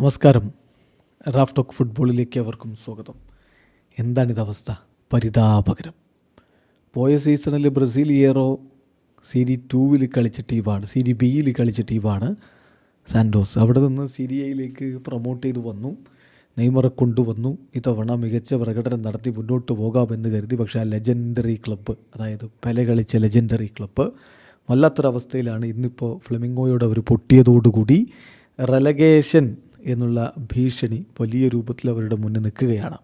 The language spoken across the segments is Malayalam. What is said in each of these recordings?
നമസ്കാരം. റാഫ് ടോക്ക് ഫുട്ബോളിലേക്ക് അവർക്കും സ്വാഗതം. എന്താണിതവസ്ഥ? പരിതാപകരം. പോയ സീസണിൽ ബ്രസീലിയേറോ സീരി 2 കളിച്ച ടീമാണ്, സീരി ബിയിൽ കളിച്ച ടീമാണ് സാൻഡോസ്. അവിടെ നിന്ന് സീരിയയിലേക്ക് പ്രൊമോട്ട് ചെയ്ത് വന്നു, നെയ്മറെ കൊണ്ടുവന്നു. ഇത്തവണ മികച്ച പ്രകടനം നടത്തി മുന്നോട്ട് പോകാമെന്ന് കരുതി. പക്ഷേ ആ ലെജൻഡറി ക്ലബ്ബ്, അതായത് പെലെ കളിച്ച ലെജൻഡറി ക്ലബ്ബ് വല്ലാത്തൊരവസ്ഥയിലാണ്. ഇന്നിപ്പോൾ ഫ്ലെമിംഗോയോട് അവർ പൊട്ടിയതോടുകൂടി റെലഗേഷൻ എന്നുള്ള ഭീഷണി വലിയ രൂപത്തിൽ അവരുടെ മുന്നിൽ നിൽക്കുകയാണ്.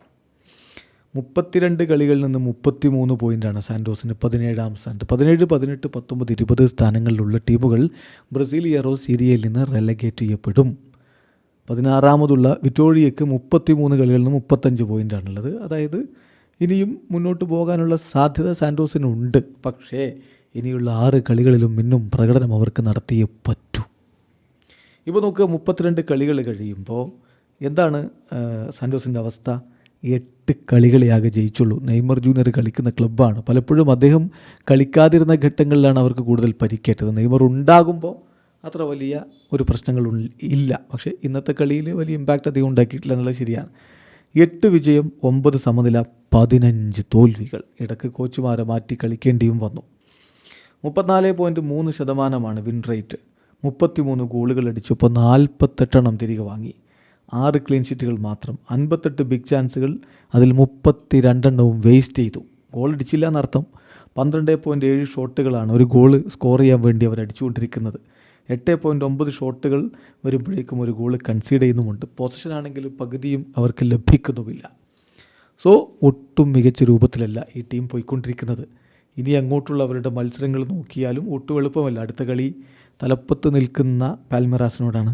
32 കളികളിൽ നിന്ന് 33 പോയിൻ്റാണ് സാൻഡോസിന് 17ാം സ്ഥാനത്ത്. 17, 18, 19, 20 സ്ഥാനങ്ങളിലുള്ള ടീമുകൾ ബ്രസീലിയേറോ സീരിയയിൽ നിന്ന് റെലഗേറ്റ് ചെയ്യപ്പെടും. 16ാമതുള്ള വിറ്റോറിയയ്ക്ക് 33 കളികളിൽ നിന്ന് 35 പോയിൻ്റാണുള്ളത്. അതായത് ഇനിയും മുന്നോട്ട് പോകാനുള്ള സാധ്യത സാൻഡോസിനുണ്ട്. പക്ഷേ ഇനിയുള്ള 6 കളികളിലും മിന്നും പ്രകടനം അവർക്ക് നടത്തിയേ പറ്റൂ. ഇപ്പോൾ നോക്കുക, 32 കളികൾ കഴിയുമ്പോൾ എന്താണ് സാൻഡോസിൻ്റെ അവസ്ഥ? 8 കളികളെയാകെ ജയിച്ചുള്ളൂ. നെയ്മർ ജൂനിയർ കളിക്കുന്ന ക്ലബ്ബാണ്. പലപ്പോഴും അദ്ദേഹം കളിക്കാതിരുന്ന ഘട്ടങ്ങളിലാണ് അവർക്ക് കൂടുതൽ പരിക്കേറ്റത്. നെയ്മർ ഉണ്ടാകുമ്പോൾ അത്ര വലിയ ഒരു പ്രശ്നങ്ങൾ ഇല്ല. പക്ഷേ ഇന്നത്തെ കളിയിൽ വലിയ ഇമ്പാക്റ്റ് അധികം ഉണ്ടാക്കിയിട്ടില്ല എന്നുള്ളത് ശരിയാണ്. 8 വിജയം, 9 സമനില, 15 തോൽവികൾ. ഇടയ്ക്ക് കോച്ചുമാരെ മാറ്റി കളിക്കേണ്ടിയും വന്നു. 34.3% വിൻ റേറ്റ്. 33 ഗോളുകൾ അടിച്ചപ്പോൾ 48 തിരികെ വാങ്ങി. 6 ക്ലീൻ ഷീറ്റുകൾ മാത്രം. 58 ബിഗ് ചാൻസുകൾ, അതിൽ 32 വേസ്റ്റ് ചെയ്തു. ഗോൾ അടിച്ചില്ല എന്നർത്ഥം. 12.7 ഷോട്ടുകളാണ് ഒരു ഗോള് സ്കോർ ചെയ്യാൻ വേണ്ടി അവർ അടിച്ചുകൊണ്ടിരിക്കുന്നത്. 8.9 ഷോട്ടുകൾ വരുമ്പോഴേക്കും ഒരു ഗോള് കൺസീഡ് ചെയ്യുന്നുമുണ്ട്. പൊസിഷനാണെങ്കിൽ പകുതിയും അവർക്ക് ലഭിക്കുന്നുമില്ല. സോ ഒട്ടും മികച്ച രൂപത്തിലല്ല ഈ ടീം പോയിക്കൊണ്ടിരിക്കുന്നത്. ഇനി അങ്ങോട്ടുള്ള അവരുടെ മത്സരങ്ങൾ നോക്കിയാലും ഒട്ടും എളുപ്പമല്ല. അടുത്ത കളി തലപ്പത്ത് നിൽക്കുന്ന പാൽമിറാസിനോടാണ്.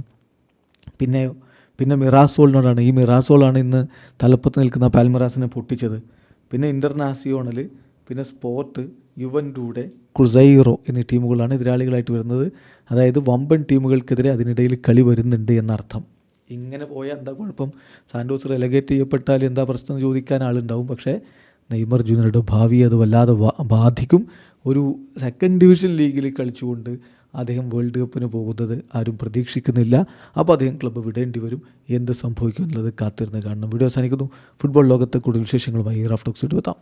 പിന്നെ മിറാസോളിനോടാണ്. ഈ മിറാസോളാണ് ഇന്ന് തലപ്പത്ത് നിൽക്കുന്ന പാൽമിറാസിനെ പൊട്ടിച്ചത്. പിന്നെ ഇൻ്റർനാസിയോണൽ, പിന്നെ സ്പോർട്ട്, യുവൻറ്റൂടെ, ക്രുസൈറോ എന്നീ ടീമുകളാണ് എതിരാളികളായിട്ട് വരുന്നത്. അതായത് വമ്പൻ ടീമുകൾക്കെതിരെ അതിനിടയിൽ കളി വരുന്നുണ്ട് എന്നർത്ഥം. ഇങ്ങനെ പോയാൽ എന്താ കുഴപ്പം? സാൻഡോസ് റെലഗേറ്റ് ചെയ്യപ്പെട്ടാൽ എന്താ പ്രശ്നം ചോദിക്കാൻ ആളുണ്ടാവും. പക്ഷേ നെയ്മർ ജൂനിയറുടെ ഭാവി അത് വല്ലാതെ ബാധിക്കും. ഒരു സെക്കൻഡ് ഡിവിഷൻ ലീഗിൽ കളിച്ചുകൊണ്ട് അദ്ദേഹം വേൾഡ് കപ്പിന് പോകുന്നത് ആരും പ്രതീക്ഷിക്കുന്നില്ല. അപ്പോൾ അദ്ദേഹം ക്ലബ്ബ് വിടേണ്ടി വരും. എന്ത് സംഭവിക്കും എന്നുള്ളത് കാത്തിരുന്ന് കാണണം. വീഡിയോ അവസാനിക്കുന്നു. ഫുട്ബോൾ ലോകത്തെ കൂടുതൽ വിശേഷങ്ങളുമായി റാഫ് ടോക്സ് എത്താം.